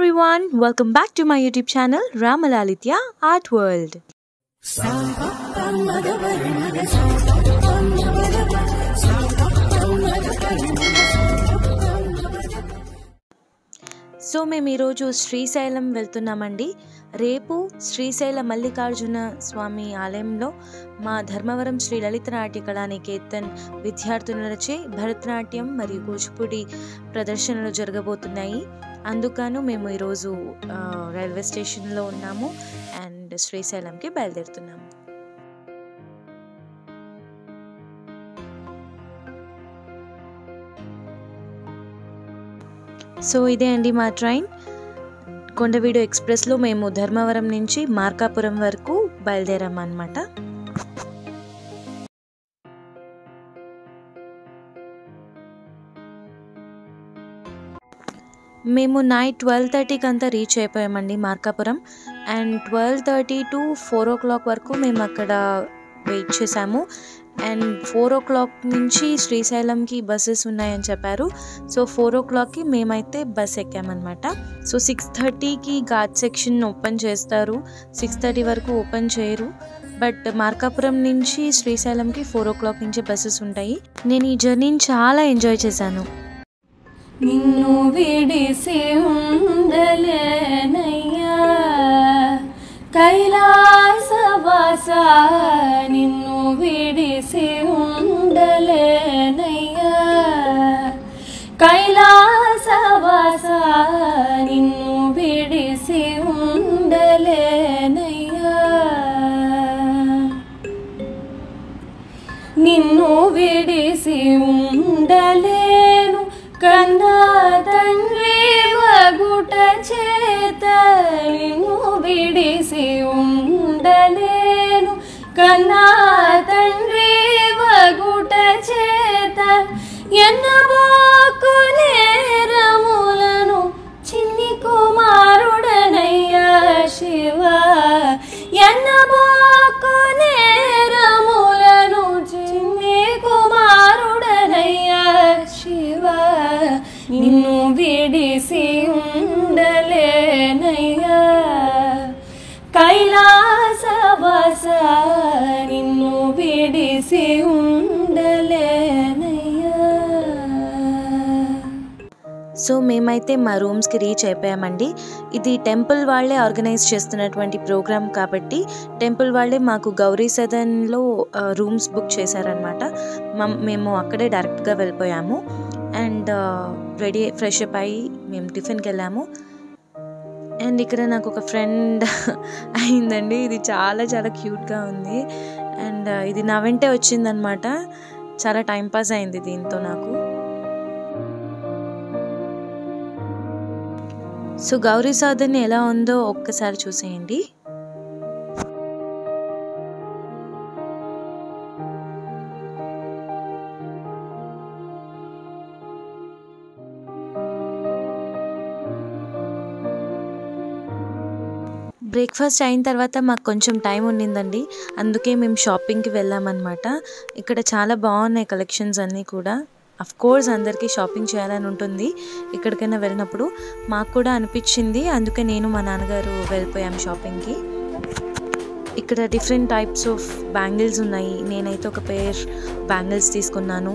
everyone, welcome back to my YouTube channel Ramalalitya Art World. So మేము ఈరోజు శ్రీశైలం వెళ్తున్నామండి. రేపు శ్రీశైల మల్లికార్జున స్వామి ఆలయంలో మా ధర్మవరం శ్రీ లలిత నాట్య కళానికేతన్ విద్యార్థులచే భరతనాట్యం మరియు కూచిపూడి ప్రదర్శనలు జరగబోతున్నాయి. అందుకను మేము ఈరోజు రైల్వే స్టేషన్లో ఉన్నాము అండ్ శ్రీశైలంకి బయలుదేరుతున్నాము. సో ఇదే అండి మా ట్రైన్. కొండవీడు ఎక్స్ప్రెస్లో మేము ధర్మవరం నుంచి మార్కాపురం వరకు బయలుదేరామన్నమాట. మేము నైట్ 12:30కి అంతా రీచ్ అయిపోయామండి మార్కాపురం. అండ్ 12:30 to 4 o'clock వరకు మేము అక్కడ వెయిట్ చేసాము. అండ్ 4 o'clock నుంచి శ్రీశైలంకి బస్సెస్ ఉన్నాయని చెప్పారు. సో 4 o'clockకి మేమైతే బస్ ఎక్కామన్నమాట. సో 6:30కి ఘాట్ సెక్షన్ ఓపెన్ చేస్తారు, 6:30 వరకు ఓపెన్ చేయరు. బట్ మార్కాపురం నుంచి శ్రీశైలంకి 4 o'clock నుంచి బస్సెస్ ఉంటాయి. నేను ఈ జర్నీని చాలా ఎంజాయ్ చేశాను. నిన్ను విడిసి ఉండలేనయ్యా కైలాసవాస, నిన్ను విడిసి ఉండలేనయ్యా కైలాసవాస, నిన్ను విడిసి ఉండలేనయ్యా, నిన్ను విడిసి ఉండలేను కన్నా తండ్రి వగుట చేత, నిన్ను విడిసి ఉండలేను కన్నా తండ్రి వగుట చేత, ఎన్నబోకు నేరములను చిన్ని కుమారుడనయ్యా శివ, ఎన్నబోకు నేరములను చిన్ని కుమారుడనయ్యా శివ, నిన్ను విడిసి ఉండలేనయ్యా కైలాసవాస, నిన్ను విడిసి ఉండలేనయ్యా. సో మేమైతే మా రూమ్స్కి రీచ్ అయిపోయామండి. ఇది టెంపుల్ వాళ్ళే ఆర్గనైజ్ చేస్తున్నటువంటి ప్రోగ్రామ్ కాబట్టి టెంపుల్ వాళ్ళే మాకు గౌరీ సదన్లో రూమ్స్ బుక్ చేశారనమాట. మేము అక్కడే డైరెక్ట్గా వెళ్ళిపోయాము. అండ్ రెడీ ఫ్రెష్ అప్ అయ్యి మేము టిఫిన్కి వెళ్ళాము. అండ్ ఇక్కడ నాకు ఒక ఫ్రెండ్ అయిందండి. ఇది చాలా చాలా క్యూట్గా ఉంది. అండ్ ఇది నా వెంటే వచ్చిందనమాట. చాలా టైంపాస్ అయింది దీంతో నాకు. సో గౌరీ సాధన ఎలా ఉందో ఒక్కసారి చూసేయండి. బ్రేక్ఫాస్ట్ అయిన తర్వాత మాకు కొంచెం టైం ఉండిందండి, అందుకే మేము షాపింగ్కి వెళ్ళామన్నమాట. ఇక్కడ చాలా బాగున్నాయి కలెక్షన్స్ అన్నీ కూడా. అఫ్ కోర్స్ అందరికీ షాపింగ్ చేయాలని ఉంటుంది ఎక్కడికైనా వెళ్ళినప్పుడు, మాకు కూడా అనిపించింది. అందుకే నేను మా నాన్నగారు వెళ్ళిపోయాం షాపింగ్కి. ఇక్కడ డిఫరెంట్ టైప్స్ ఆఫ్ బ్యాంగిల్స్ ఉన్నాయి. నేనైతే ఒక పేర్ బ్యాంగిల్స్ తీసుకున్నాను.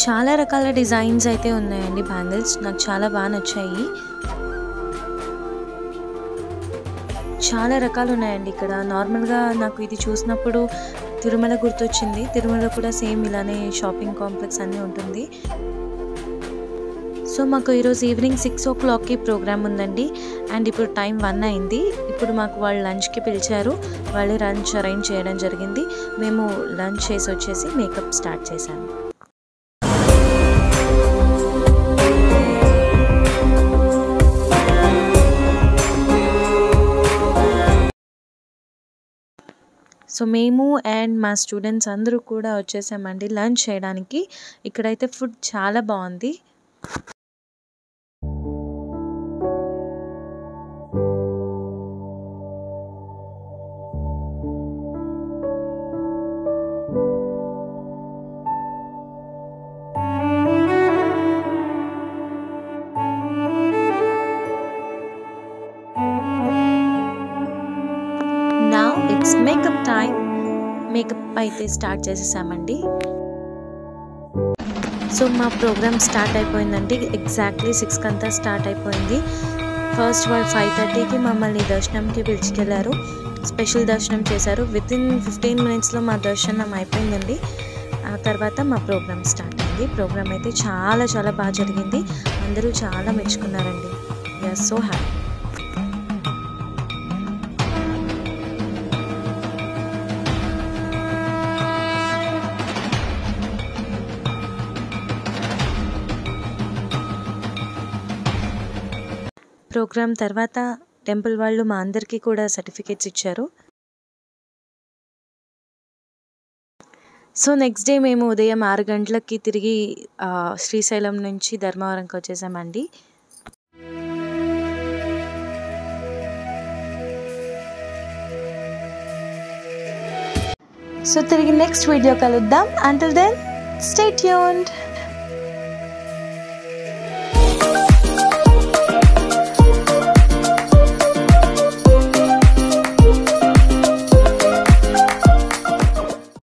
చాలా రకాల డిజైన్స్ అయితే ఉన్నాయండి బ్యాంగిల్స్, నాకు చాలా బాగా నచ్చాయి. చాలా రకాలు ఉన్నాయండి ఇక్కడ. నార్మల్గా నాకు ఇది చూసినప్పుడు తిరుమల గుర్తొచ్చింది. తిరుమల కూడా సేమ్ ఇలానే షాపింగ్ కాంప్లెక్స్ అన్నీ ఉంటుంది. సో మాకు ఈరోజు ఈవినింగ్ 6 o'clockకి ప్రోగ్రామ్ ఉందండి. అండ్ ఇప్పుడు టైం 1 అయింది. ఇప్పుడు మాకు వాళ్ళు లంచ్కి పిలిచారు, వాళ్ళే లంచ్ అరేంజ్ చేయడం జరిగింది. మేము లంచ్ చేసి వచ్చేసి మేకప్ స్టార్ట్ చేశాము. సో మేము అండ్ మా స్టూడెంట్స్ అందరూ కూడా వచ్చేసామండి లంచ్ చేయడానికి. ఇక్కడైతే ఫుడ్ చాలా బాగుంది. Makeup time. మేకప్ అయితే స్టార్ట్ చేసేసామండి. సో మా ప్రోగ్రామ్ స్టార్ట్ అయిపోయిందండి. ఎగ్జాక్ట్లీ 6కి అంతా స్టార్ట్ అయిపోయింది. ఫస్ట్ వాళ్ళు 5:30కి మమ్మల్ని దర్శనంకి పిలుచుకెళ్ళారు. స్పెషల్ దర్శనం చేశారు. వితిన్ 15 మినిట్స్లో మా దర్శనం అయిపోయిందండి. ఆ తర్వాత మా ప్రోగ్రామ్ స్టార్ట్ అయింది. ప్రోగ్రామ్ అయితే చాలా చాలా బాగా జరిగింది. అందరూ చాలా మెచ్చుకున్నారండి. We're so happy. ప్రోగ్రామ్ తర్వాత టెంపుల్ వాళ్ళు మా అందరికీ కూడా సర్టిఫికేట్స్ ఇచ్చారు. సో నెక్స్ట్ డే మేము ఉదయం 6 గంటలకి తిరిగి శ్రీశైలం నుంచి ధర్మవరంకి వచ్చేసామండి. సో తిరిగి నెక్స్ట్ వీడియో కలుద్దాం. Until then stay tuned.